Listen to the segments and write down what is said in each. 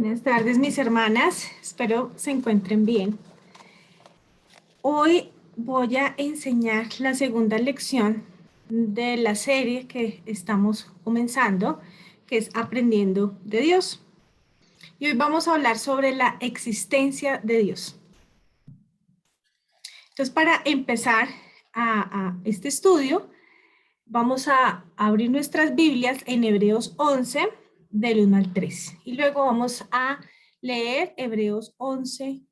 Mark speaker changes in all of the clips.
Speaker 1: Buenas tardes, mis hermanas. Espero se encuentren bien. Hoy voy a enseñar la segunda lección de la serie que estamos comenzando, que es Aprendiendo de Dios. Y hoy vamos a hablar sobre la existencia de Dios. Entonces, para empezar a este estudio, vamos a abrir nuestras Biblias en Hebreos 11, del 1 al 3. Y luego vamos a leer Hebreos 11,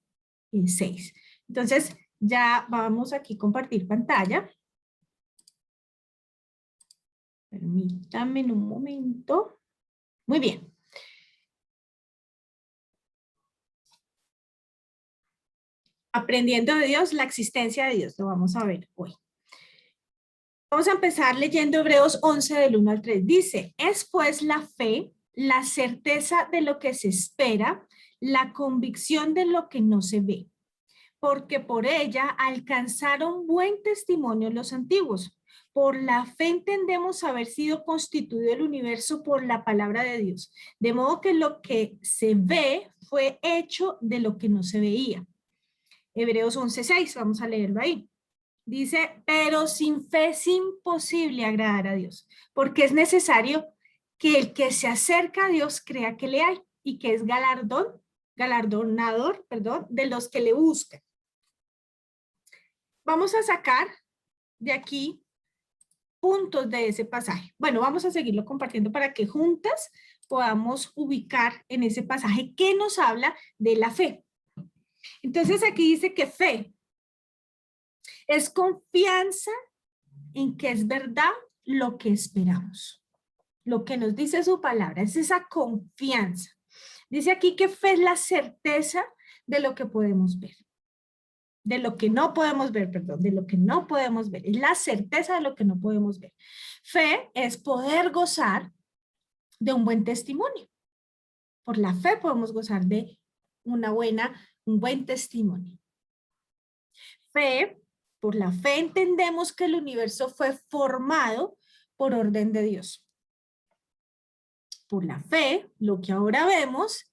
Speaker 1: 6. Entonces, ya vamos aquí a compartir pantalla. Permítanme un momento. Muy bien. Aprendiendo de Dios, la existencia de Dios. Lo vamos a ver hoy. Vamos a empezar leyendo Hebreos 11 del 1 al 3. Dice, es pues la fe, la certeza de lo que se espera, la convicción de lo que no se ve. Porque por ella alcanzaron buen testimonio los antiguos. Por la fe entendemos haber sido constituido el universo por la palabra de Dios. De modo que lo que se ve fue hecho de lo que no se veía. Hebreos 11:6, vamos a leerlo ahí. Dice, pero sin fe es imposible agradar a Dios, porque es necesario que el que se acerca a Dios crea que le hay y que es galardonador, de los que le buscan. Vamos a sacar de aquí puntos de ese pasaje. Bueno, vamos a seguirlo compartiendo para que juntas podamos ubicar en ese pasaje que nos habla de la fe. Entonces aquí dice que fe es confianza en que es verdad lo que esperamos. Lo que nos dice su palabra es esa confianza. Dice aquí que fe es la certeza de lo que podemos ver. De lo que no podemos ver, de lo que no podemos ver. Es la certeza de lo que no podemos ver. Fe es poder gozar de un buen testimonio. Por la fe podemos gozar de un buen testimonio. Fe, por la fe entendemos que el universo fue formado por orden de Dios. Por la fe, lo que ahora vemos,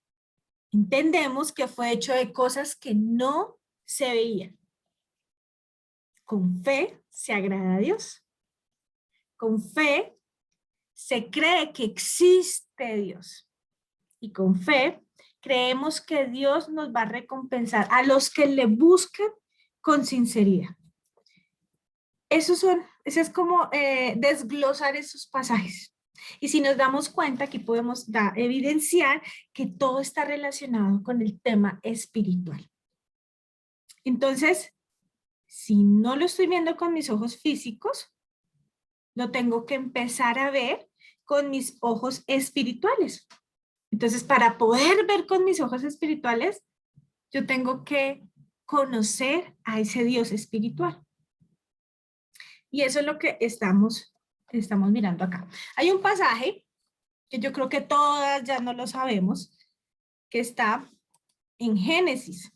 Speaker 1: entendemos que fue hecho de cosas que no se veían. Con fe se agrada a Dios. Con fe se cree que existe Dios. Y con fe creemos que Dios nos va a recompensar a los que le buscan con sinceridad. Eso es como desglosar esos pasajes. Y si nos damos cuenta, aquí podemos evidenciar que todo está relacionado con el tema espiritual. Entonces, si no lo estoy viendo con mis ojos físicos, lo tengo que empezar a ver con mis ojos espirituales. Entonces, para poder ver con mis ojos espirituales, yo tengo que conocer a ese Dios espiritual. Y eso es lo que estamos mirando acá. Hay un pasaje que yo creo que todas ya no lo sabemos, que está en Génesis.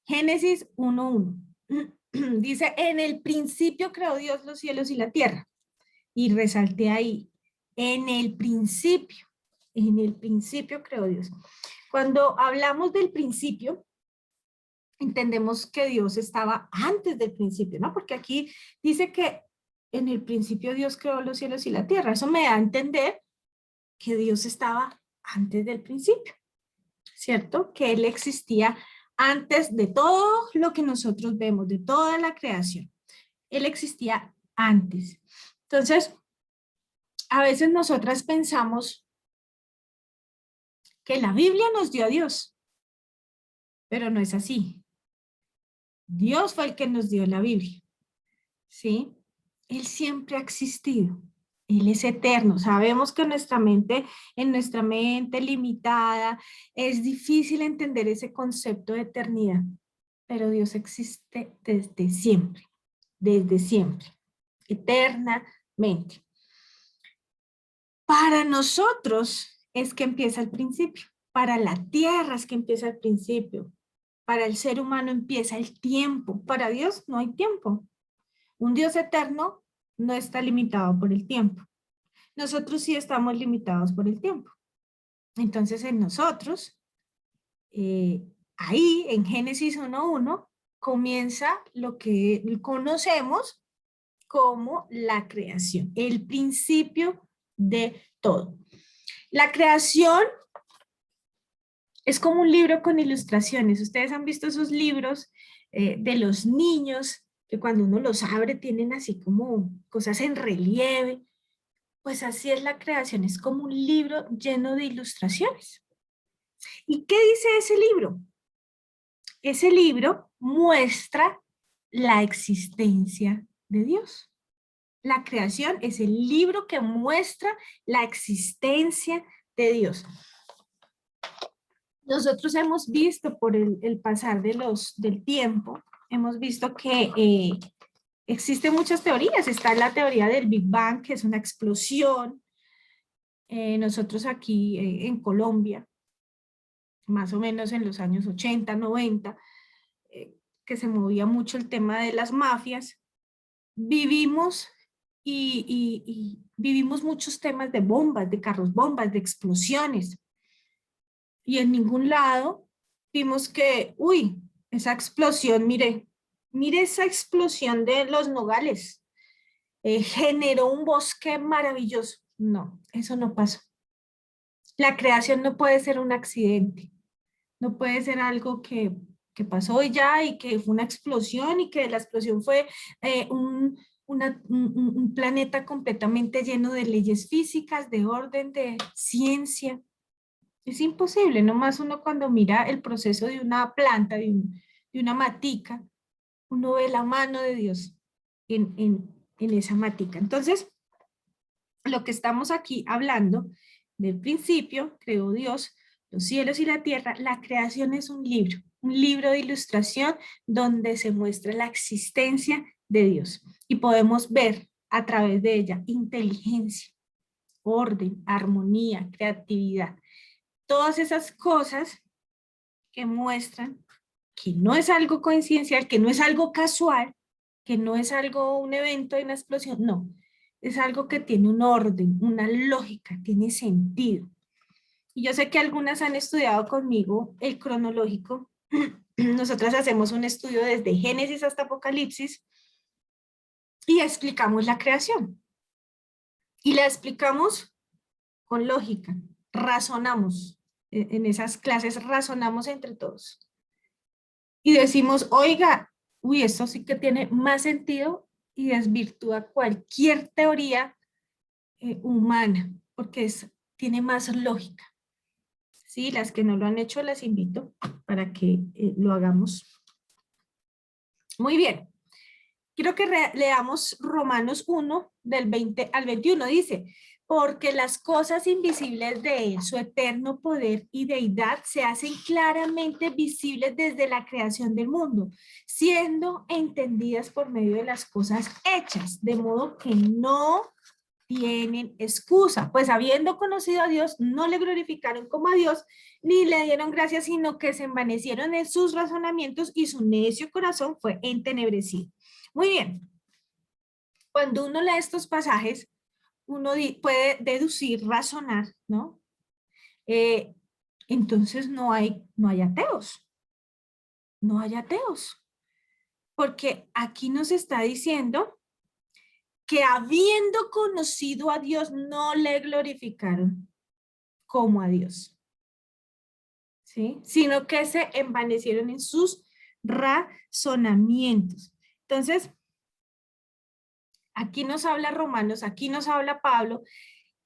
Speaker 1: Génesis 1:1. Dice, en el principio creó Dios los cielos y la tierra. Y resalté ahí, en el principio creó Dios. Cuando hablamos del principio, entendemos que Dios estaba antes del principio, ¿no? Porque aquí dice que en el principio Dios creó los cielos y la tierra. Eso me da a entender que Dios estaba antes del principio, ¿cierto? Que Él existía antes de todo lo que nosotros vemos, de toda la creación. Él existía antes. Entonces, a veces nosotras pensamos que la Biblia nos dio a Dios, pero no es así. Dios fue el que nos dio la Biblia, ¿sí? Él siempre ha existido. Él es eterno. Sabemos que en nuestra mente limitada, es difícil entender ese concepto de eternidad, pero Dios existe desde siempre, eternamente. Para nosotros es que empieza el principio, para la tierra es que empieza el principio, para el ser humano empieza el tiempo, para Dios no hay tiempo. Un Dios eterno no está limitado por el tiempo. Nosotros sí estamos limitados por el tiempo. Entonces en nosotros, ahí en Génesis 1:1, comienza lo que conocemos como la creación, el principio de todo. La creación es como un libro con ilustraciones. Ustedes han visto esos libros de los niños que cuando uno los abre tienen así como cosas en relieve. Pues así es la creación, es como un libro lleno de ilustraciones. ¿Y qué dice ese libro? Ese libro muestra la existencia de Dios. La creación es el libro que muestra la existencia de Dios. Nosotros hemos visto por el pasar del tiempo, hemos visto que existen muchas teorías. Está la teoría del Big Bang, que es una explosión. Nosotros aquí en Colombia, más o menos en los años 80, 90, que se movía mucho el tema de las mafias, vivimos y vivimos muchos temas de bombas, de carros bombas, de explosiones. Y en ningún lado vimos que, uy, esa explosión, mire esa explosión de los Nogales, generó un bosque maravilloso. No, eso no pasó. La creación no puede ser un accidente, no puede ser algo que pasó y ya, y que fue una explosión, y que la explosión fue un planeta completamente lleno de leyes físicas, de orden, de ciencia. Es imposible, nomás uno cuando mira el proceso de una planta, de una matica, uno ve la mano de Dios en esa matica. Entonces, lo que estamos aquí hablando del principio, creó Dios los cielos y la tierra. La creación es un libro de ilustración donde se muestra la existencia de Dios y podemos ver a través de ella inteligencia, orden, armonía, creatividad. Todas esas cosas que muestran que no es algo coincidencial, que no es algo casual, que no es algo, un evento de una explosión, no. Es algo que tiene un orden, una lógica, tiene sentido. Y yo sé que algunas han estudiado conmigo el cronológico. Nosotras hacemos un estudio desde Génesis hasta Apocalipsis y explicamos la creación. Y la explicamos con lógica, razonamos. En esas clases razonamos entre todos. Y decimos, oiga, uy, esto sí que tiene más sentido y desvirtúa cualquier teoría humana, porque tiene más lógica. Sí, las que no lo han hecho las invito para que lo hagamos. Muy bien. Quiero que leamos Romanos 1, del 20 al 21. Dice, porque las cosas invisibles de él, su eterno poder y deidad, se hacen claramente visibles desde la creación del mundo, siendo entendidas por medio de las cosas hechas, de modo que no tienen excusa, pues habiendo conocido a Dios, no le glorificaron como a Dios, ni le dieron gracias, sino que se envanecieron en sus razonamientos y su necio corazón fue entenebrecido. Muy bien, cuando uno lee estos pasajes, uno puede deducir, razonar, ¿no? Entonces no hay ateos, no hay ateos, porque aquí nos está diciendo que habiendo conocido a Dios, no le glorificaron como a Dios, ¿sí? Sino que se envanecieron en sus razonamientos. Entonces, aquí nos habla Romanos, aquí nos habla Pablo,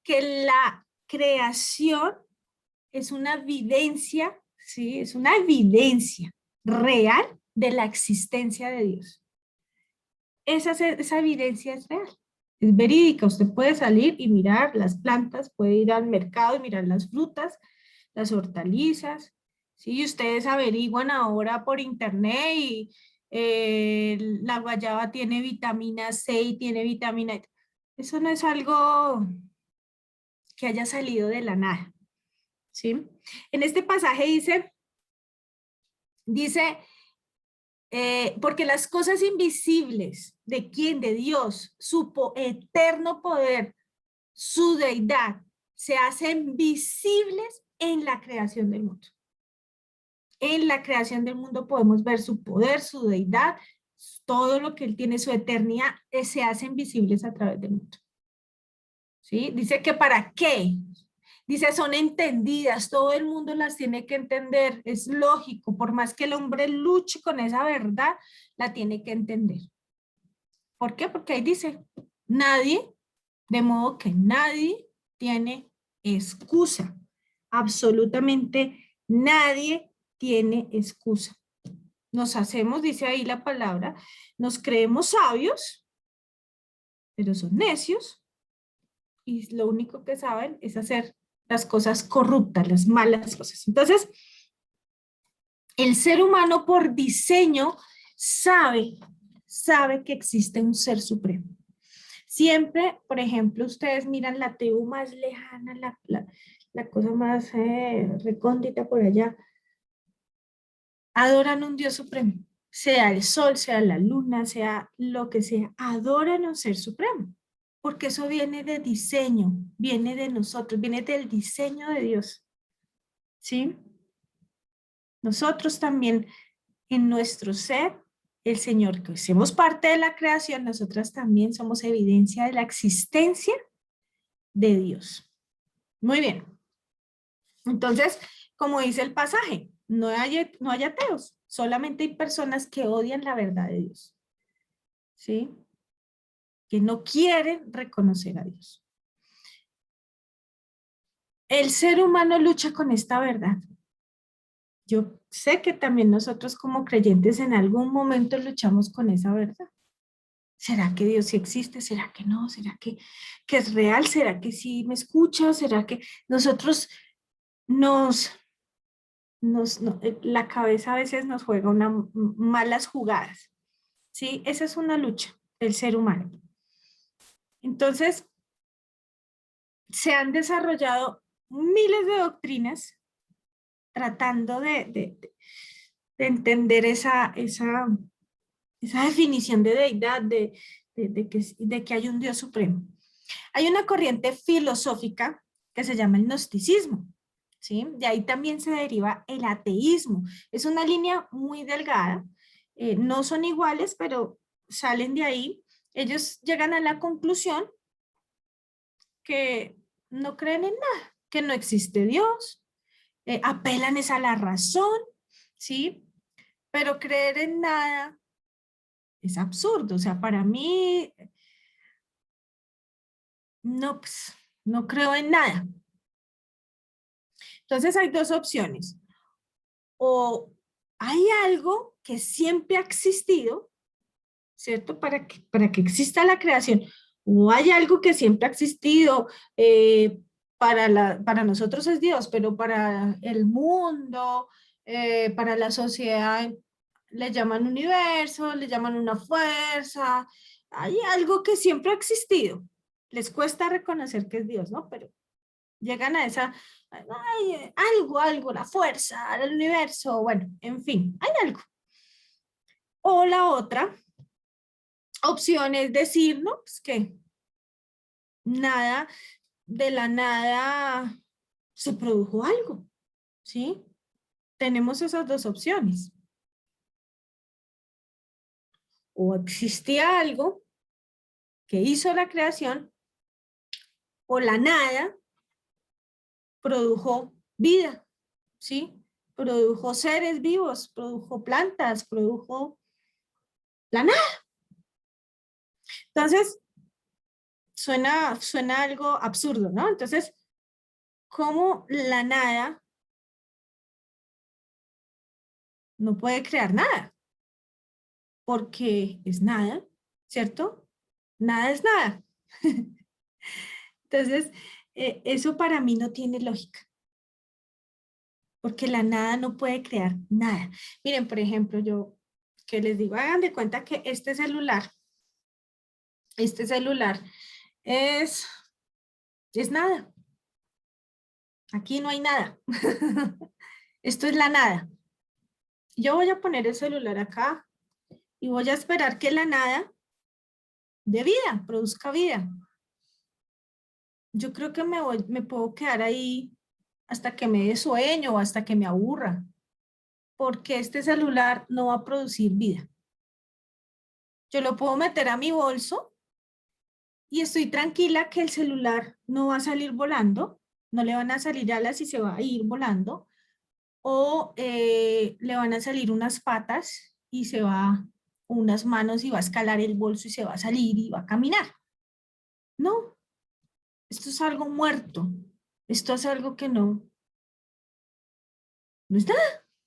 Speaker 1: que la creación es una evidencia, ¿sí? Es una evidencia real de la existencia de Dios. Esa evidencia es real, es verídica. Usted puede salir y mirar las plantas, puede ir al mercado y mirar las frutas, las hortalizas, ¿sí? Ustedes averiguan ahora por internet y la guayaba tiene vitamina C y tiene vitamina E. Eso no es algo que haya salido de la nada, ¿sí? En este pasaje dice porque las cosas invisibles de quién, de Dios, su eterno poder, su deidad, se hacen visibles en la creación del mundo. En la creación del mundo podemos ver su poder, su deidad, todo lo que Él tiene, su eternidad, se hacen visibles a través del mundo. ¿Sí? Dice que ¿para qué? Dice, son entendidas, todo el mundo las tiene que entender, es lógico, por más que el hombre luche con esa verdad, la tiene que entender. ¿Por qué? Porque ahí dice, nadie, de modo que nadie tiene excusa, absolutamente nadie tiene excusa. Nos hacemos, dice ahí la palabra, nos creemos sabios, pero son necios, y lo único que saben es hacer las cosas corruptas, las malas cosas. Entonces, el ser humano por diseño sabe que existe un ser supremo. Siempre, por ejemplo, ustedes miran la tribu más lejana, la cosa más recóndita por allá, adoran un Dios supremo, sea el sol, sea la luna, sea lo que sea, adoran a un ser supremo, porque eso viene de diseño, viene de nosotros, viene del diseño de Dios, ¿sí? Nosotros también, en nuestro ser, el Señor, que somos parte de la creación, nosotras también somos evidencia de la existencia de Dios. Muy bien. Entonces, como dice el pasaje, no hay ateos, solamente hay personas que odian la verdad de Dios, ¿sí? Que no quieren reconocer a Dios. El ser humano lucha con esta verdad. Yo sé que también nosotros como creyentes en algún momento luchamos con esa verdad. ¿Será que Dios sí existe? ¿Será que no? ¿Será que es real? ¿Será que sí me escucha? ¿Será que nosotros nos la cabeza a veces nos juega malas jugadas? ¿Sí? Esa es una lucha del ser humano. Entonces, se han desarrollado miles de doctrinas tratando de entender esa definición de deidad, de que hay un Dios supremo. Hay una corriente filosófica que se llama el gnosticismo, ¿sí? De ahí también se deriva el ateísmo. Es una línea muy delgada, no son iguales, pero salen de ahí. Ellos llegan a la conclusión que no creen en nada, que no existe Dios, apelan es a la razón, ¿sí? Pero creer en nada es absurdo. O sea, para mí, no, pues, no creo en nada. Entonces hay dos opciones. O hay algo que siempre ha existido, ¿cierto? Para que exista la creación. O hay algo que siempre ha existido, para nosotros es Dios, pero para el mundo, para la sociedad, le llaman universo, le llaman una fuerza. Hay algo que siempre ha existido. Les cuesta reconocer que es Dios, ¿no? Pero llegan a esa, ay, algo, la fuerza, el universo, bueno, en fin, hay algo. O la otra opción es decir, no, pues que nada, de la nada se produjo algo, ¿sí? Tenemos esas dos opciones. O existía algo que hizo la creación, o la nada produjo vida, ¿sí? Produjo seres vivos, produjo plantas, produjo la nada. Entonces, suena algo absurdo, ¿no? Entonces, ¿cómo la nada no puede crear nada? Porque es nada, ¿cierto? Nada es nada. Entonces, eso para mí no tiene lógica, porque la nada no puede crear nada. Miren, por ejemplo, yo que les digo, hagan de cuenta que este celular es nada. Aquí no hay nada. Esto es la nada. Yo voy a poner el celular acá y voy a esperar que la nada dé vida, produzca vida. Yo creo que me puedo quedar ahí hasta que me dé sueño o hasta que me aburra, porque este celular no va a producir vida. Yo lo puedo meter a mi bolso y estoy tranquila que el celular no va a salir volando, no le van a salir alas y se va a ir volando, o le van a salir unas patas y se va, unas manos y va a escalar el bolso y se va a salir y va a caminar. No, esto es algo muerto, esto es algo que no está,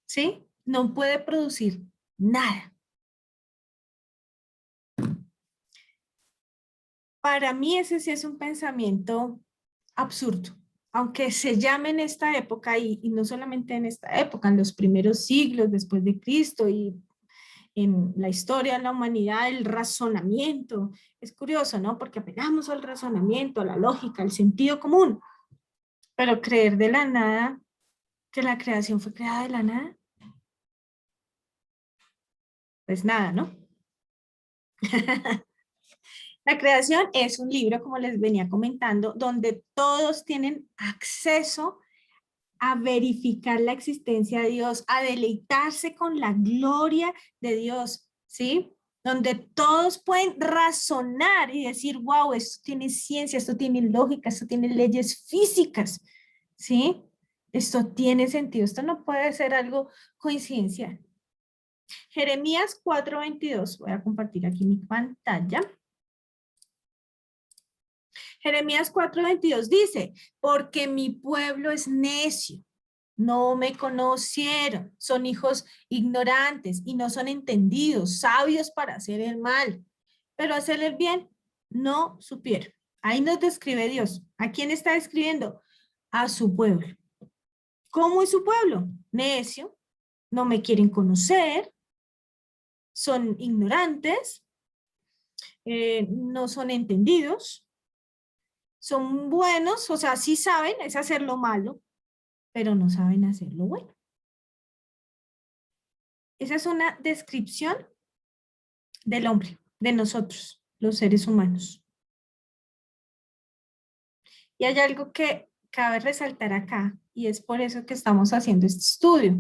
Speaker 1: ¿sí? No puede producir nada. Para mí ese sí es un pensamiento absurdo, aunque se llame en esta época y no solamente en esta época, en los primeros siglos después de Cristo y en la historia de la humanidad, el razonamiento. Es curioso, ¿no? Porque apelamos al razonamiento, a la lógica, al sentido común, pero creer de la nada que la creación fue creada de la nada, pues nada, ¿no? La creación es un libro, como les venía comentando, donde todos tienen acceso a verificar la existencia de Dios, a deleitarse con la gloria de Dios, ¿sí? Donde todos pueden razonar y decir, wow, esto tiene ciencia, esto tiene lógica, esto tiene leyes físicas, ¿sí? Esto tiene sentido, esto no puede ser algo coincidencial. Jeremías 4:22, voy a compartir aquí mi pantalla. Jeremías 4:22 dice, porque mi pueblo es necio, no me conocieron, son hijos ignorantes y no son entendidos, sabios para hacer el mal, pero hacer el bien no supieron. Ahí nos describe Dios. ¿A quién está describiendo? A su pueblo. ¿Cómo es su pueblo? Necio, no me quieren conocer, son ignorantes, no son entendidos, son buenos, o sea, sí saben, es hacer lo malo, pero no saben hacer lo bueno. Esa es una descripción del hombre, de nosotros, los seres humanos. Y hay algo que cabe resaltar acá, y es por eso que estamos haciendo este estudio.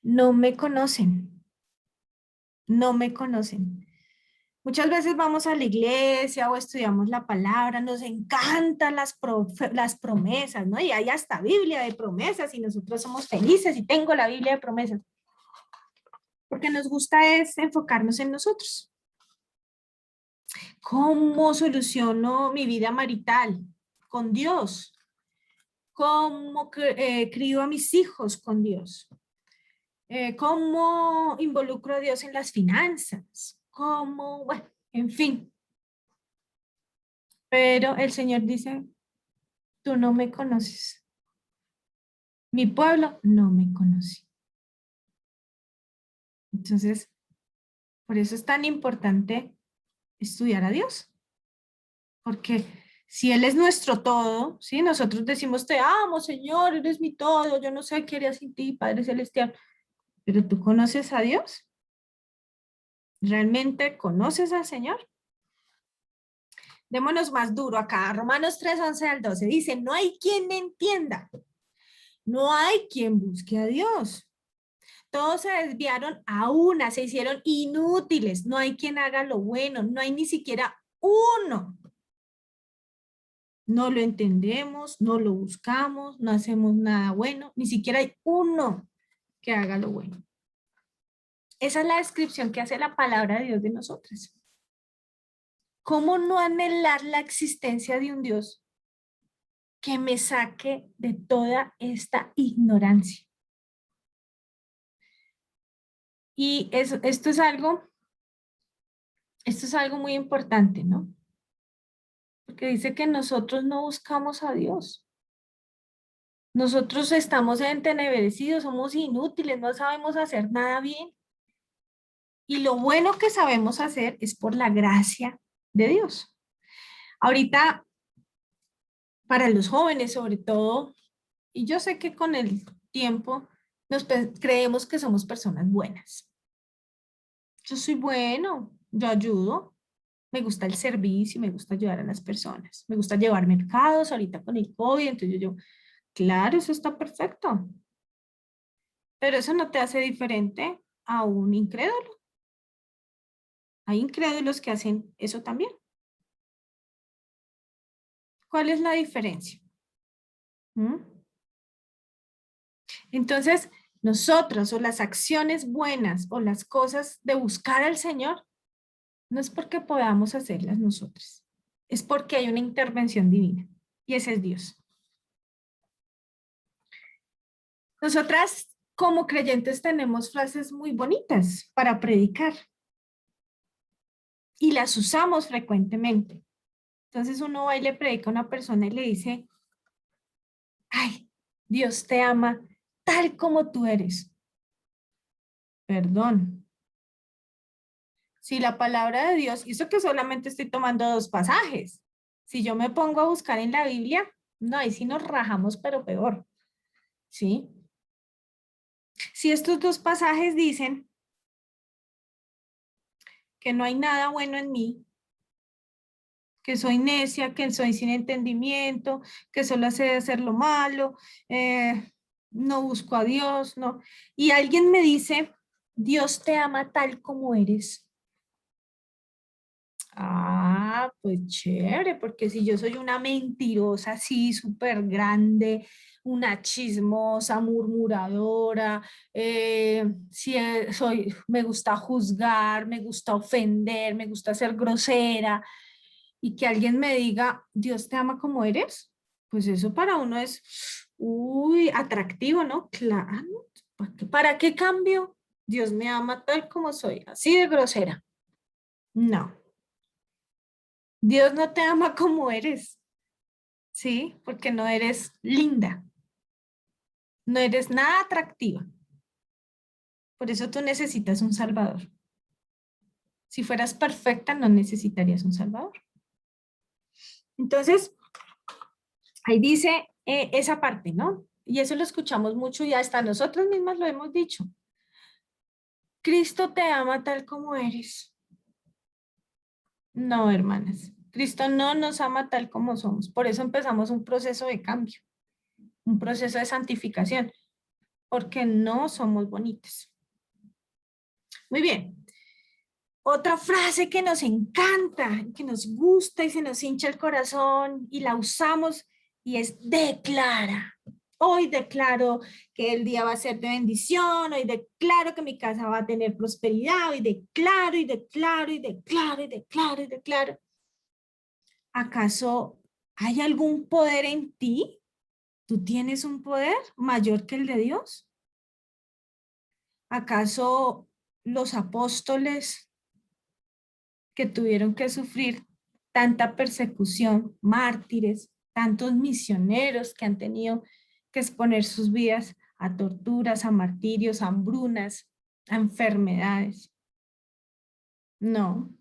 Speaker 1: No me conocen, no me conocen. Muchas veces vamos a la iglesia o estudiamos la palabra, nos encantan las promesas, ¿no? Y hay hasta Biblia de promesas y nosotros somos felices y tengo la Biblia de promesas. Porque nos gusta es enfocarnos en nosotros. ¿Cómo soluciono mi vida marital con Dios? ¿Cómo crío a mis hijos con Dios? ¿Cómo involucro a Dios en las finanzas? ¿Cómo? Bueno, en fin. Pero el Señor dice, tú no me conoces. Mi pueblo no me conoce. Entonces, por eso es tan importante estudiar a Dios. Porque si Él es nuestro todo, ¿sí? Nosotros decimos, te amo, Señor, eres mi todo, yo no sé qué haría sin ti, Padre Celestial. Pero ¿tú conoces a Dios? ¿Realmente conoces al Señor? Démonos más duro acá. Romanos 3:11 al 12 dice, no hay quien entienda, no hay quien busque a Dios. Todos se desviaron a una, se hicieron inútiles, no hay quien haga lo bueno, no hay ni siquiera uno. No lo entendemos, no lo buscamos, no hacemos nada bueno, ni siquiera hay uno que haga lo bueno. Esa es la descripción que hace la palabra de Dios de nosotros. ¿Cómo no anhelar la existencia de un Dios que me saque de toda esta ignorancia? Y esto es algo muy importante, ¿no? Porque dice que nosotros no buscamos a Dios. Nosotros estamos entenebrecidos, somos inútiles, no sabemos hacer nada bien. Y lo bueno que sabemos hacer es por la gracia de Dios. Ahorita, para los jóvenes sobre todo, y yo sé que con el tiempo creemos que somos personas buenas. Yo soy bueno, yo ayudo, me gusta el servicio, me gusta ayudar a las personas, me gusta llevar mercados ahorita con el COVID, entonces yo Claro, eso está perfecto. Pero eso no te hace diferente a un incrédulo. Hay incrédulos que hacen eso también. ¿Cuál es la diferencia? ¿Mm? Entonces, nosotros o las acciones buenas o las cosas de buscar al Señor, no es porque podamos hacerlas nosotros, es porque hay una intervención divina y ese es Dios. Nosotras como creyentes tenemos frases muy bonitas para predicar y las usamos frecuentemente. Entonces uno va y le predica a una persona y le dice, ay, Dios te ama tal como tú eres. Perdón. Si la palabra de Dios, y eso que solamente estoy tomando 2 pasajes, si yo me pongo a buscar en la Biblia, no, ahí sí nos rajamos, pero peor, ¿sí? Si estos 2 pasajes dicen que no hay nada bueno en mí, que soy necia, que soy sin entendimiento, que solo sé hacer lo malo, no busco a Dios, no. Y alguien me dice, Dios te ama tal como eres. Ah, pues chévere, porque si yo soy una mentirosa así, súper grande, una chismosa, murmuradora, si me gusta juzgar, me gusta ofender, me gusta ser grosera, y que alguien me diga, Dios te ama como eres, pues eso para uno es, uy, atractivo, ¿no? Claro, ¿para qué cambio? Dios me ama tal como soy, así de grosera. No. Dios no te ama como eres, ¿sí? Porque no eres linda, no eres nada atractiva. Por eso tú necesitas un salvador. Si fueras perfecta, no necesitarías un salvador. Entonces, ahí dice esa parte, ¿no? Y eso lo escuchamos mucho y hasta nosotros mismas lo hemos dicho. Cristo te ama tal como eres. No, hermanas. Cristo no nos ama tal como somos. Por eso empezamos un proceso de cambio, un proceso de santificación, porque no somos bonitas. Muy bien. Otra frase que nos encanta, que nos gusta y se nos hincha el corazón y la usamos y es declara. Hoy declaro que el día va a ser de bendición, hoy declaro que mi casa va a tener prosperidad, hoy declaro y declaro y declaro y declaro y declaro. ¿Acaso hay algún poder en ti? ¿Tú tienes un poder mayor que el de Dios? ¿Acaso los apóstoles que tuvieron que sufrir tanta persecución, mártires, tantos misioneros que han tenido que exponer sus vidas a torturas, a martirios, a hambrunas, a enfermedades? No.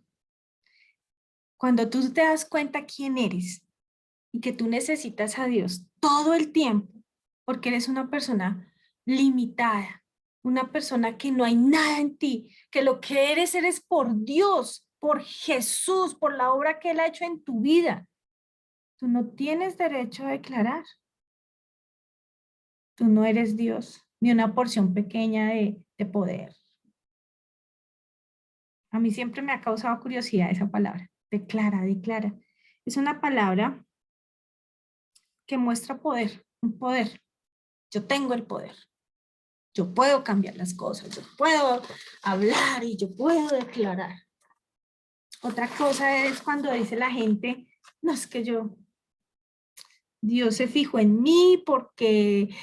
Speaker 1: Cuando tú te das cuenta quién eres y que tú necesitas a Dios todo el tiempo, porque eres una persona limitada, una persona que no hay nada en ti, que lo que eres por Dios, por Jesús, por la obra que Él ha hecho en tu vida. Tú no tienes derecho a declarar. Tú no eres Dios, ni una porción pequeña de poder. A mí siempre me ha causado curiosidad esa palabra. Declara, declara. Es una palabra que muestra poder, un poder. Yo tengo el poder. Yo puedo cambiar las cosas, yo puedo hablar y yo puedo declarar. Otra cosa es cuando dice la gente, no es que Dios se fijó en mí porque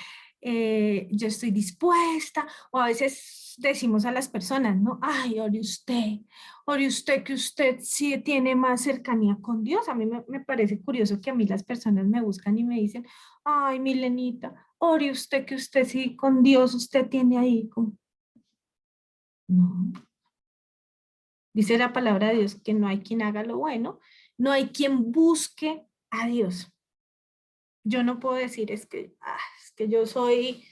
Speaker 1: yo estoy dispuesta, o a veces decimos a las personas, no, ay, ore usted que usted sí tiene más cercanía con Dios. A mí me parece curioso que a mí las personas me buscan y me dicen, ay, Milenita, ore usted que usted sí con Dios, usted tiene ahí. No, dice la palabra de Dios que no hay quien haga lo bueno, no hay quien busque a Dios. Yo no puedo decir es que yo soy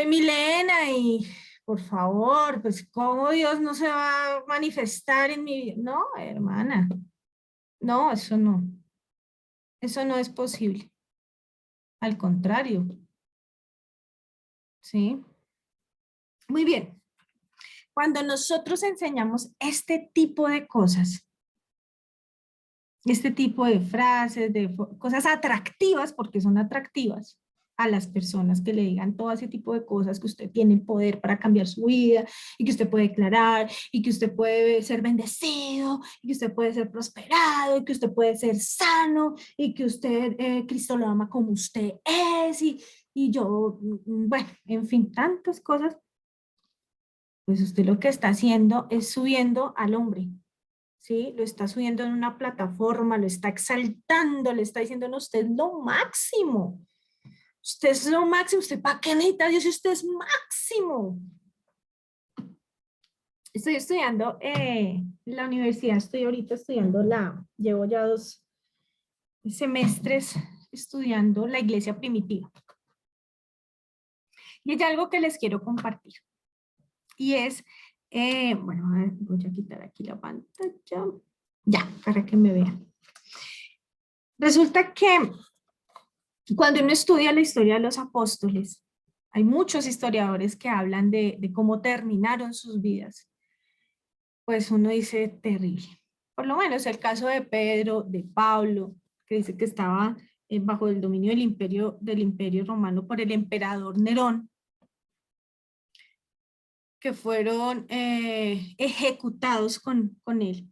Speaker 1: Milena y por favor, pues cómo Dios no se va a manifestar en mi vida. No, hermana, no, eso no es posible. al contrario. ¿Sí? Muy bien. Cuando nosotros enseñamos este tipo de cosas, este tipo de frases, de cosas atractivas, porque son atractivas a las personas que le digan todo ese tipo de cosas, que usted tiene el poder para cambiar su vida, y que usted puede declarar, y que usted puede ser bendecido, y que usted puede ser prosperado, y que usted puede ser sano, y que usted, Cristo lo ama como usted es, y yo, bueno, en fin, tantas cosas, pues usted lo que está haciendo es subiendo al hombre, ¿sí? Lo está subiendo en una plataforma, lo está exaltando, le está diciendo, no, usted es lo máximo. Usted es lo máximo. ¿Usted para qué necesita Dios si usted es máximo? Estoy estudiando en la universidad, estoy ahorita estudiando llevo ya 2 semestres estudiando la iglesia primitiva. Y hay algo que les quiero compartir. Y es, bueno, a ver, voy a quitar aquí la pantalla. Ya, para que me vean. Resulta que cuando uno estudia la historia de los apóstoles, hay muchos historiadores que hablan de cómo terminaron sus vidas. Pues uno dice terrible. Por lo menos el caso de Pedro, de Pablo, que dice que estaba bajo el dominio del imperio romano por el emperador Nerón, que fueron ejecutados con él.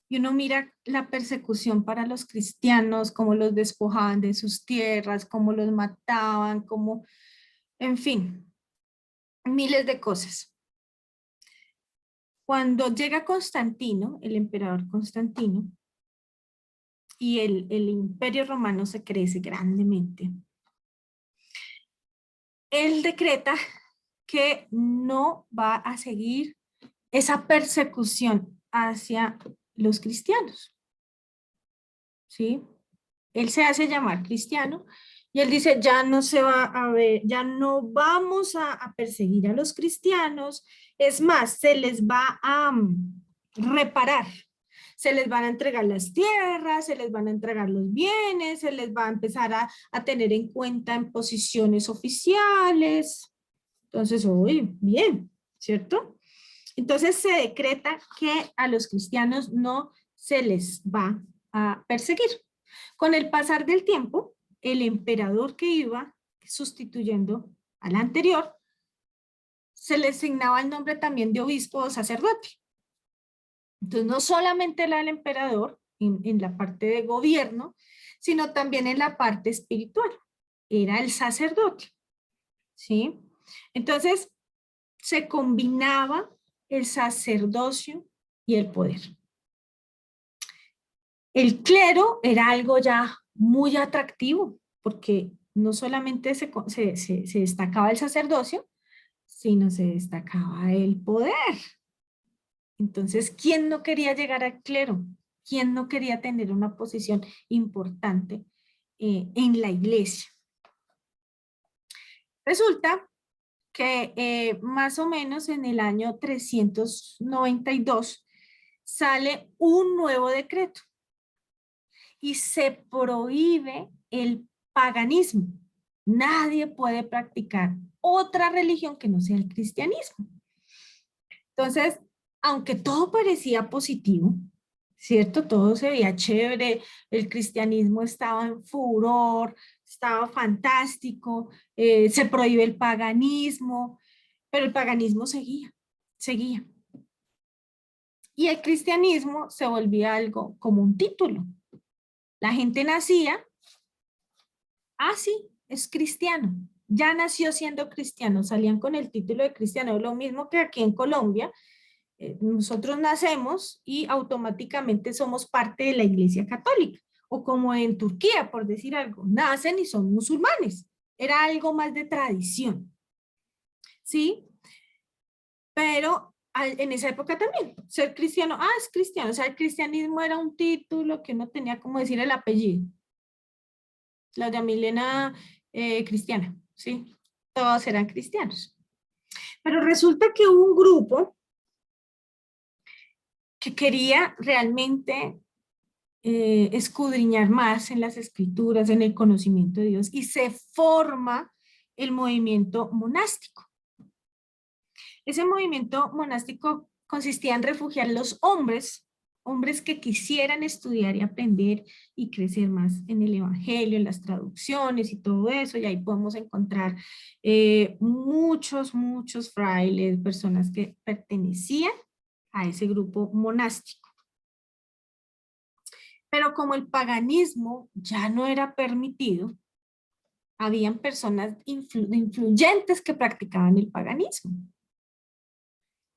Speaker 1: Y uno mira la persecución para los cristianos, cómo los despojaban de sus tierras, cómo los mataban, cómo, en fin, miles de cosas. Cuando llega Constantino, el emperador Constantino, y el imperio romano se crece grandemente, él decreta que no va a seguir esa persecución hacia los cristianos, ¿sí? Él se hace llamar cristiano y él dice, ya no se va a ver, ya no vamos a perseguir a los cristianos, es más, se les va a reparar, se les van a entregar las tierras, se les van a entregar los bienes, se les va a empezar a tener en cuenta en posiciones oficiales. Entonces, uy, bien, ¿cierto? Entonces se decreta que a los cristianos no se les va a perseguir. Con el pasar del tiempo, el emperador que iba sustituyendo al anterior, se le asignaba el nombre también de obispo o sacerdote. Entonces, no solamente era el emperador en la parte de gobierno, sino también en la parte espiritual. Era el sacerdote, ¿sí? Entonces, se combinaba el sacerdocio y el poder. El clero era algo ya muy atractivo, porque no solamente se destacaba el sacerdocio, sino se destacaba el poder. Entonces, ¿quién no quería llegar al clero? ¿Quién no quería tener una posición importante en la iglesia? Resulta que más o menos en el año 392 sale un nuevo decreto y se prohíbe el paganismo. Nadie puede practicar otra religión que no sea el cristianismo. Entonces, aunque todo parecía positivo, ¿cierto? Todo se veía chévere, el cristianismo estaba en furor, estaba fantástico, se prohíbe el paganismo, pero el paganismo seguía. Y el cristianismo se volvía algo como un título. La gente nacía, sí, es cristiano, ya nació siendo cristiano, salían con el título de cristiano, lo mismo que aquí en Colombia, nosotros nacemos y automáticamente somos parte de la Iglesia Católica, o como en Turquía, por decir algo, nacen y son musulmanes, era algo más de tradición, ¿sí? Pero en esa época también, ser cristiano, es cristiano, o sea, el cristianismo era un título que uno tenía como decir el apellido, la de Milena cristiana, ¿sí? Todos eran cristianos. Pero resulta que hubo un grupo que quería realmente escudriñar más en las escrituras, en el conocimiento de Dios, y se forma el movimiento monástico. Ese movimiento monástico consistía en refugiar los hombres que quisieran estudiar y aprender y crecer más en el evangelio, en las traducciones y todo eso, y ahí podemos encontrar muchos frailes, personas que pertenecían a ese grupo monástico. Pero como el paganismo ya no era permitido, habían personas influyentes que practicaban el paganismo.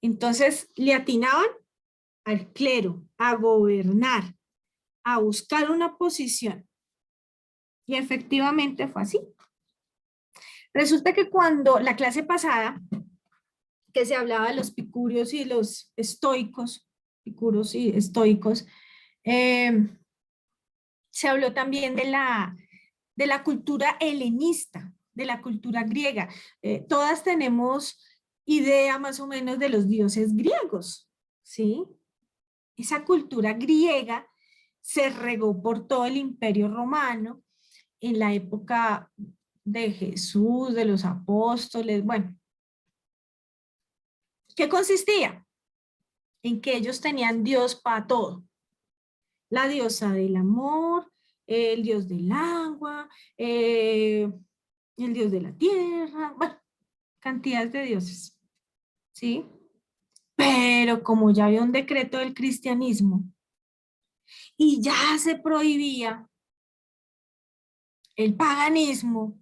Speaker 1: Entonces le atinaban al clero, a gobernar, a buscar una posición. Y efectivamente fue así. Resulta que cuando la clase pasada, que se hablaba de los picúreos y los estoicos, picuros y estoicos, se habló también de la cultura helenista, de la cultura griega. Todas tenemos idea más o menos de los dioses griegos, ¿sí? Esa cultura griega se regó por todo el imperio romano en la época de Jesús, de los apóstoles, bueno. ¿Qué consistía? En que ellos tenían Dios para todo. La diosa del amor, el dios del agua, el dios de la tierra, bueno, cantidades de dioses, ¿sí? Pero como ya había un decreto del cristianismo y ya se prohibía el paganismo,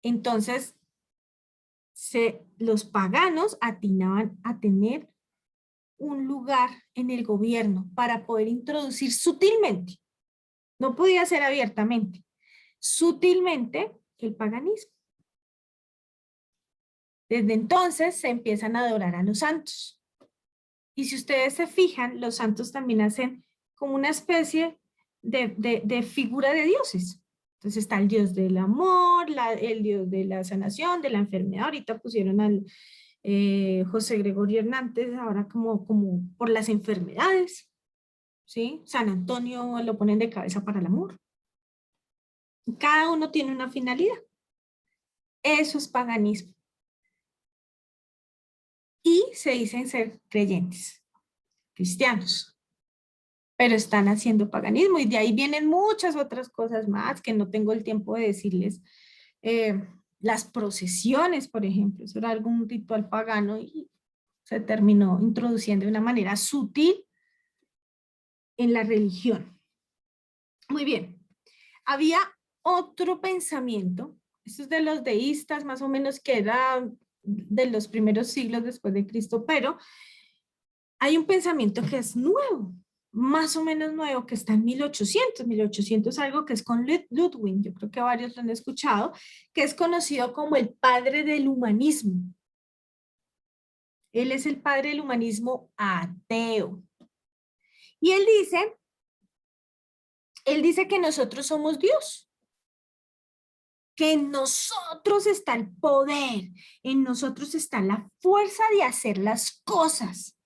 Speaker 1: entonces los paganos atinaban a tener un lugar en el gobierno para poder introducir sutilmente, no podía ser abiertamente, sutilmente el paganismo. Desde entonces se empiezan a adorar a los santos. Y si ustedes se fijan, los santos también hacen como una especie de figura de dioses. Entonces está el dios del amor, el dios de la sanación, de la enfermedad. Ahorita pusieron al José Gregorio Hernández, ahora como por las enfermedades. ¿Sí? San Antonio lo ponen de cabeza para el amor. Cada uno tiene una finalidad. Eso es paganismo. Y se dicen ser creyentes, cristianos, pero están haciendo paganismo y de ahí vienen muchas otras cosas más que no tengo el tiempo de decirles. Las procesiones, por ejemplo, eso era algún ritual pagano y se terminó introduciendo de una manera sutil en la religión. Muy bien. Había otro pensamiento, esto es de los deístas más o menos, que era de los primeros siglos después de Cristo, pero hay un pensamiento que es nuevo, más o menos nuevo, que está en 1800 algo que es con Ludwig, yo creo que varios lo han escuchado, que es conocido como el padre del humanismo. Él es el padre del humanismo ateo. Y él dice que nosotros somos Dios, que en nosotros está el poder, en nosotros está la fuerza de hacer las cosas,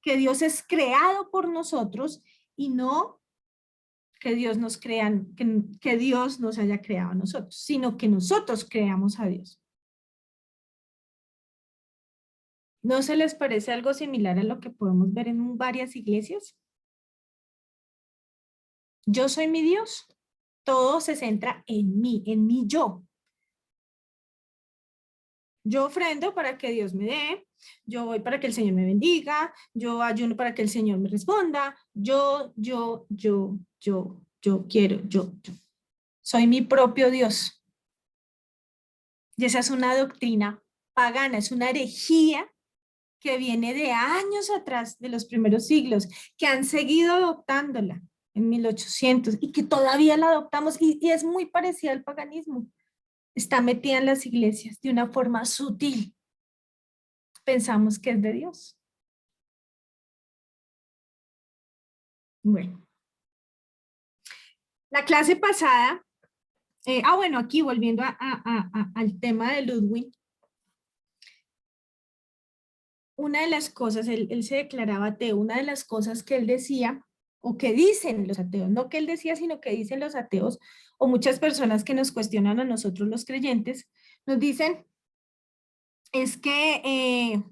Speaker 1: que Dios es creado por nosotros y no que Dios nos crean, que Dios nos haya creado a nosotros, sino que nosotros creamos a Dios. ¿No se les parece algo similar a lo que podemos ver en varias iglesias? Yo soy mi Dios. Todo se centra en mi yo. Yo ofrendo para que Dios me dé, yo voy para que el Señor me bendiga, yo ayuno para que el Señor me responda, yo quiero, yo. Soy mi propio Dios. Y esa es una doctrina pagana, es una herejía que viene de años atrás, de los primeros siglos, que han seguido adoptándola en 1800 y que todavía la adoptamos y es muy parecida al paganismo. Está metida en las iglesias de una forma sutil. Pensamos que es de Dios. Bueno, la clase pasada, bueno, aquí volviendo al tema de Ludwig, una de las cosas, él se declaraba ateo, una de las cosas que él decía o que dicen los ateos, no que él decía, sino que dicen los ateos, o muchas personas que nos cuestionan a nosotros los creyentes, nos dicen, es que,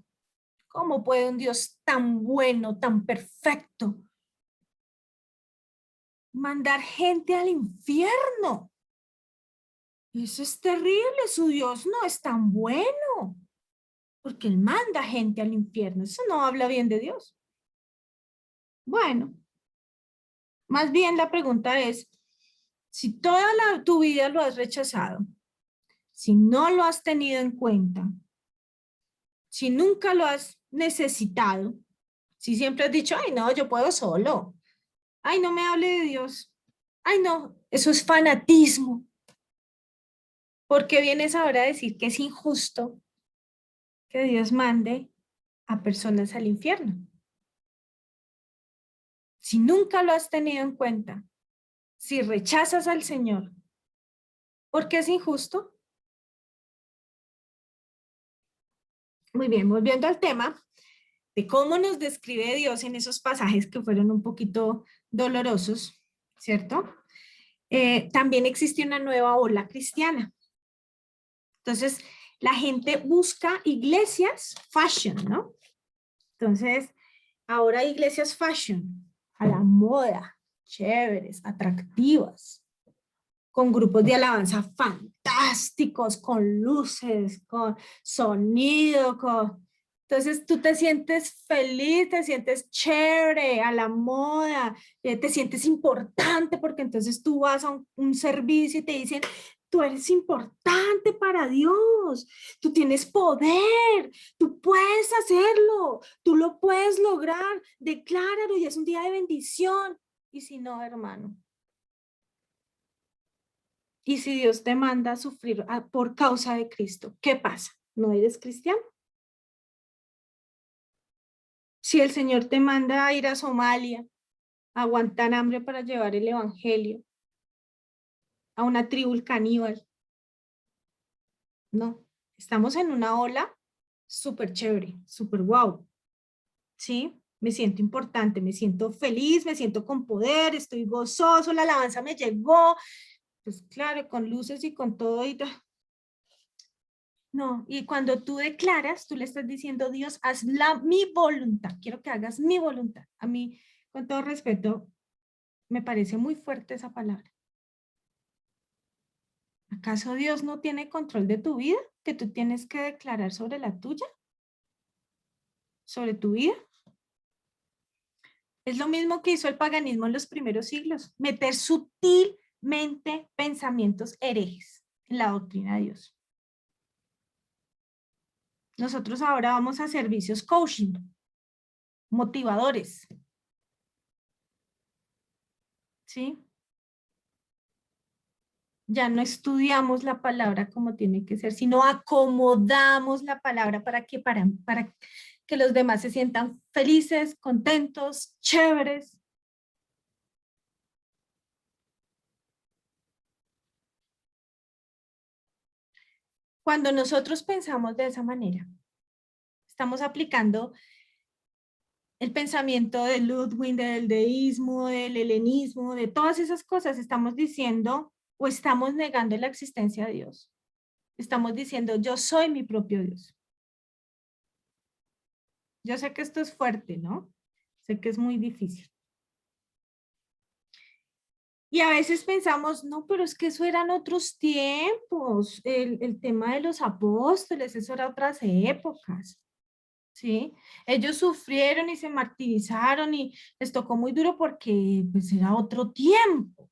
Speaker 1: ¿cómo puede un Dios tan bueno, tan perfecto, mandar gente al infierno? Eso es terrible, su Dios no es tan bueno, porque él manda gente al infierno, eso no habla bien de Dios. Bueno, más bien la pregunta es, si toda tu vida lo has rechazado, si no lo has tenido en cuenta, si nunca lo has necesitado, si siempre has dicho, ay no, yo puedo solo, ay no me hable de Dios, ay no, eso es fanatismo, ¿por qué vienes ahora a decir que es injusto que Dios mande a personas al infierno? Si nunca lo has tenido en cuenta, si rechazas al Señor, ¿por qué es injusto? Muy bien, volviendo al tema de cómo nos describe Dios en esos pasajes que fueron un poquito dolorosos, ¿cierto? También existe una nueva ola cristiana. Entonces, la gente busca iglesias fashion, ¿no? Entonces, ahora hay iglesias fashion, a la moda, chéveres, atractivas, con grupos de alabanza fantásticos, con luces, con sonido, con... Entonces tú te sientes feliz, te sientes chévere, a la moda, te sientes importante porque entonces tú vas a un servicio y te dicen, tú eres importante para Dios, tú tienes poder, tú puedes hacerlo, tú lo puedes lograr, decláralo y es un día de bendición. Y si no, hermano, y si Dios te manda a sufrir por causa de Cristo, ¿qué pasa? ¿No eres cristiano? Si el Señor te manda a ir a Somalia, a aguantar hambre para llevar el evangelio, a una tribu caníbal, no. Estamos en una ola súper chévere, súper guau, ¿sí? Me siento importante, me siento feliz, me siento con poder, estoy gozoso, la alabanza me llegó, pues claro, con luces y con todo y no, y cuando tú declaras, tú le estás diciendo, Dios, haz mi voluntad, quiero que hagas mi voluntad. A mí, con todo respeto, me parece muy fuerte esa palabra. ¿Acaso Dios no tiene control de tu vida? ¿Que tú tienes que declarar sobre la tuya? ¿Sobre tu vida? Es lo mismo que hizo el paganismo en los primeros siglos, meter sutilmente pensamientos herejes en la doctrina de Dios. Nosotros ahora vamos a servicios coaching, motivadores, ¿sí? Ya no estudiamos la palabra como tiene que ser, sino acomodamos la palabra para que los demás se sientan felices, contentos, chéveres. Cuando nosotros pensamos de esa manera, estamos aplicando el pensamiento de Ludwig, del deísmo, del helenismo, de todas esas cosas. Estamos diciendo o estamos negando la existencia de Dios. Estamos diciendo, yo soy mi propio Dios. Yo sé que esto es fuerte, ¿no? Sé que es muy difícil. Y a veces pensamos, no, pero es que eso eran otros tiempos, el tema de los apóstoles, eso era otras épocas, ¿sí? Ellos sufrieron y se martirizaron y les tocó muy duro porque pues era otro tiempo.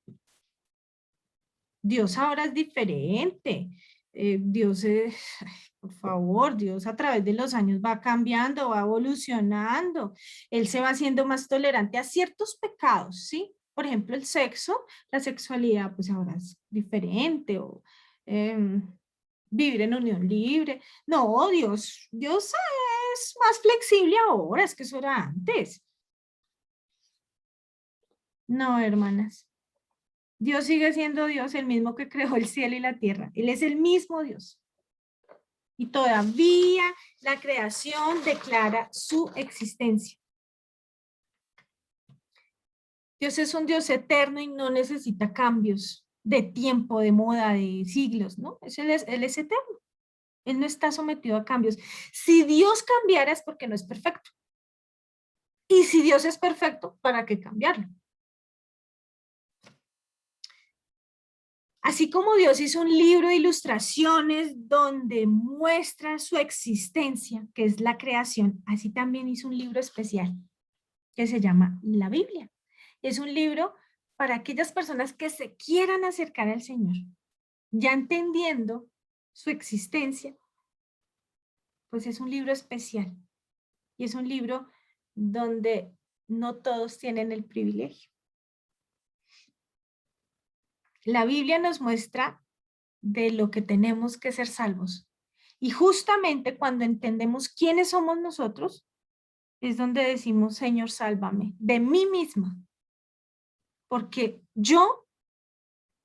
Speaker 1: Dios ahora es diferente. Dios es, ay, por favor, Dios a través de los años va cambiando, va evolucionando. Él se va haciendo más tolerante a ciertos pecados, ¿sí? Por ejemplo, el sexo, la sexualidad, pues ahora es diferente o vivir en unión libre. No, Dios es más flexible ahora, es que eso era antes. No, hermanas. Dios sigue siendo Dios, el mismo que creó el cielo y la tierra. Él es el mismo Dios. Y todavía la creación declara su existencia. Dios es un Dios eterno y no necesita cambios de tiempo, de moda, de siglos, ¿no? Él es eterno. Él no está sometido a cambios. Si Dios cambiara es porque no es perfecto. Y si Dios es perfecto, ¿para qué cambiarlo? Así como Dios hizo un libro de ilustraciones donde muestra su existencia, que es la creación, así también hizo un libro especial que se llama la Biblia. Es un libro para aquellas personas que se quieran acercar al Señor, ya entendiendo su existencia, pues es un libro especial y es un libro donde no todos tienen el privilegio. La Biblia nos muestra de lo que tenemos que ser salvos. Y justamente cuando entendemos quiénes somos nosotros, es donde decimos, Señor, sálvame de mí misma, porque yo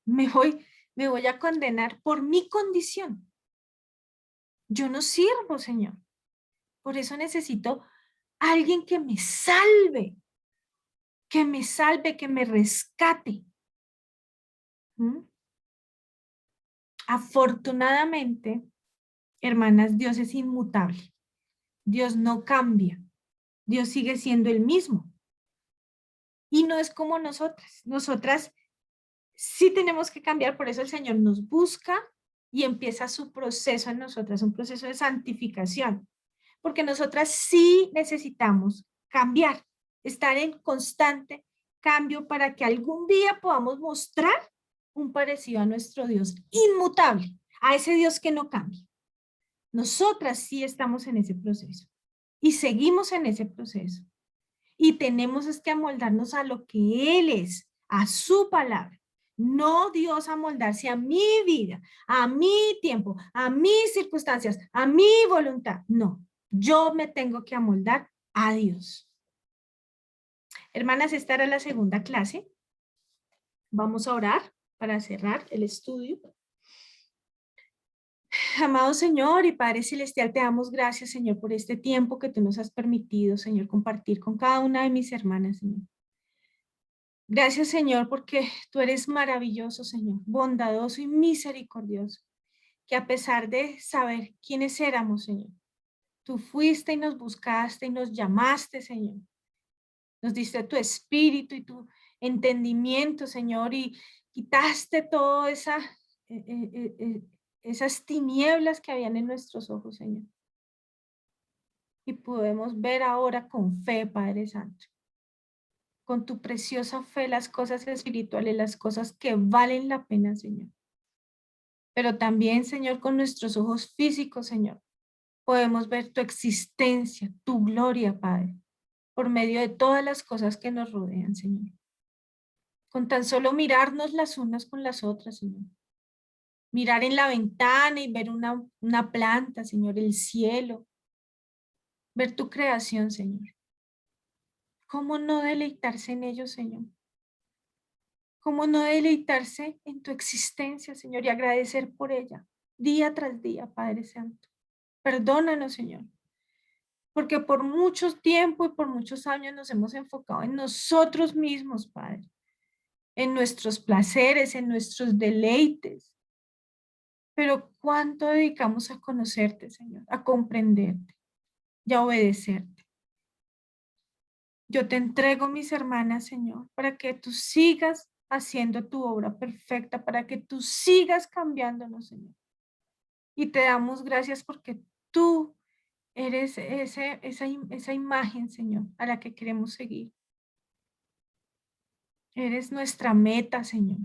Speaker 1: me voy a condenar por mi condición. Yo no sirvo, Señor. Por eso necesito a alguien que me rescate. ¿Mm? Afortunadamente, hermanas, Dios es inmutable. Dios no cambia. Dios sigue siendo el mismo. Y no es como nosotras. Nosotras sí tenemos que cambiar, por eso el Señor nos busca y empieza su proceso en nosotras, un proceso de santificación. Porque nosotras sí necesitamos cambiar, estar en constante cambio para que algún día podamos mostrar un parecido a nuestro Dios inmutable, a ese Dios que no cambia. Nosotras sí estamos en ese proceso y seguimos en ese proceso. Y tenemos es que amoldarnos a lo que Él es, a su palabra. No Dios amoldarse a mi vida, a mi tiempo, a mis circunstancias, a mi voluntad. No, yo me tengo que amoldar a Dios. Hermanas, esta era la segunda clase. Vamos a orar para cerrar el estudio. Amado Señor y Padre Celestial, te damos gracias, Señor, por este tiempo que tú nos has permitido, Señor, compartir con cada una de mis hermanas, Señor. Gracias, Señor, porque tú eres maravilloso, Señor, bondadoso y misericordioso, que a pesar de saber quiénes éramos, Señor, tú fuiste y nos buscaste y nos llamaste, Señor. Nos diste tu espíritu y tu entendimiento, Señor, y quitaste todas esas tinieblas que habían en nuestros ojos, Señor. Y podemos ver ahora con fe, Padre Santo, con tu preciosa fe, las cosas espirituales, las cosas que valen la pena, Señor. Pero también, Señor, con nuestros ojos físicos, Señor, podemos ver tu existencia, tu gloria, Padre, por medio de todas las cosas que nos rodean, Señor. Con tan solo mirarnos las unas con las otras, Señor. Mirar en la ventana y ver una planta, Señor, el cielo. Ver tu creación, Señor. ¿Cómo no deleitarse en ello, Señor? ¿Cómo no deleitarse en tu existencia, Señor, y agradecer por ella día tras día, Padre Santo? Perdónanos, Señor, porque por mucho tiempo y por muchos años nos hemos enfocado en nosotros mismos, Padre, en nuestros placeres, en nuestros deleites. Pero ¿cuánto dedicamos a conocerte, Señor, a comprenderte y a obedecerte? Yo te entrego mis hermanas, Señor, para que tú sigas haciendo tu obra perfecta, para que tú sigas cambiándonos, Señor. Y te damos gracias porque tú eres esa imagen, Señor, a la que queremos seguir. Eres nuestra meta, Señor.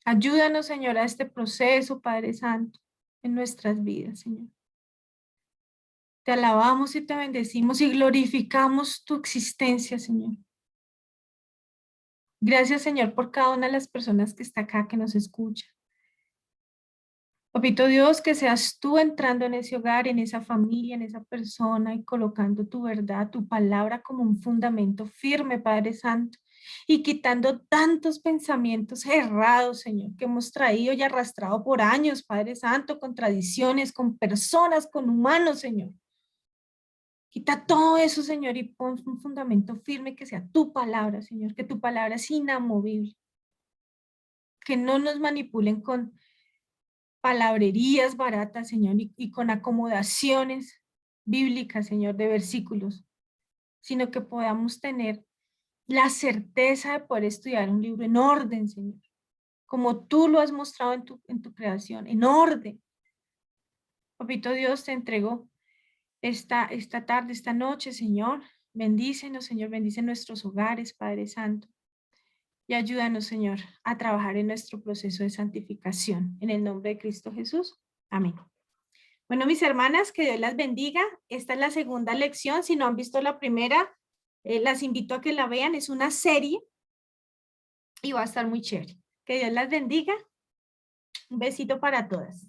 Speaker 1: Ayúdanos, Señor, a este proceso, Padre Santo, en nuestras vidas, Señor. Te alabamos y te bendecimos y glorificamos tu existencia, Señor. Gracias, Señor, por cada una de las personas que está acá, que nos escucha. Papito Dios, que seas tú entrando en ese hogar, en esa familia, en esa persona y colocando tu verdad, tu palabra como un fundamento firme, Padre Santo, y quitando tantos pensamientos errados, Señor, que hemos traído y arrastrado por años, Padre Santo, con tradiciones, con personas, con humanos, Señor. Quita todo eso, Señor, y pon un fundamento firme que sea tu palabra, Señor, que tu palabra es inamovible. Que no nos manipulen con palabrerías baratas, Señor, y con acomodaciones bíblicas, Señor, de versículos, sino que podamos tener la certeza de poder estudiar un libro en orden, Señor, como tú lo has mostrado en tu creación, en orden. Papito Dios, te entrego esta tarde, esta noche, Señor. Bendícenos, Señor, bendice nuestros hogares, Padre Santo. Y ayúdanos, Señor, a trabajar en nuestro proceso de santificación. En el nombre de Cristo Jesús. Amén. Bueno, mis hermanas, que Dios las bendiga. Esta es la segunda lección. Si no han visto la primera, las invito a que la vean. Es una serie y va a estar muy chévere. Que Dios las bendiga. Un besito para todas.